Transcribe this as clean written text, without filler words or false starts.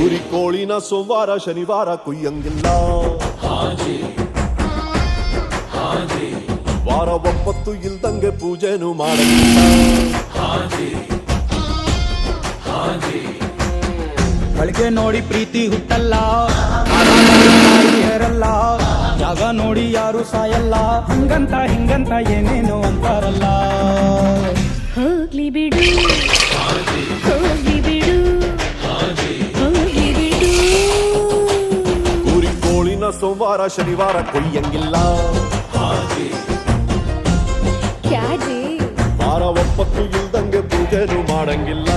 ಕುರಿ ಕೋಳಿನ ಸೋಮವಾರ ಶನಿವಾರ ಕುಯ್ಯಂಗಿಲ್ಲ. ವಾರ ಒಪ್ಪತ್ತು ಇಲ್ದಂಗೆ ಪೂಜೆನೂ ಮಾಡಂಗಿಲ್ಲ. ಅಳಿಗೆ ನೋಡಿ ಪ್ರೀತಿ ಹುಟ್ಟಲ್ಲ, ಹೇರಲ್ಲ, ಜಾಗ ನೋಡಿ ಯಾರು ಸಾಯಲ್ಲ, ಹಂಗಂತ ಹಿಂಗಂತ ಏನೇನು ಅಂತಾರಲ್ಲ. ಹೋಗ್ಲಿ ಬಿಡು ಹೋಗ್ಲಿ ಬಿಡು ಹೋಗ್ಲಿ ಬಿಡು. ಕುರಿ ಕೋಳಿನ ಸೋಮವಾರ ಶನಿವಾರ ಕೊಯ್ಯಂಗಿಲ್ಲ. ಕ್ಯಾಜಿ ವಾರ ಒಪ್ಪತ್ತು ಇಲ್ದಂಗೆ ಪೂಜೆನೂ ಮಾಡಂಗಿಲ್ಲ.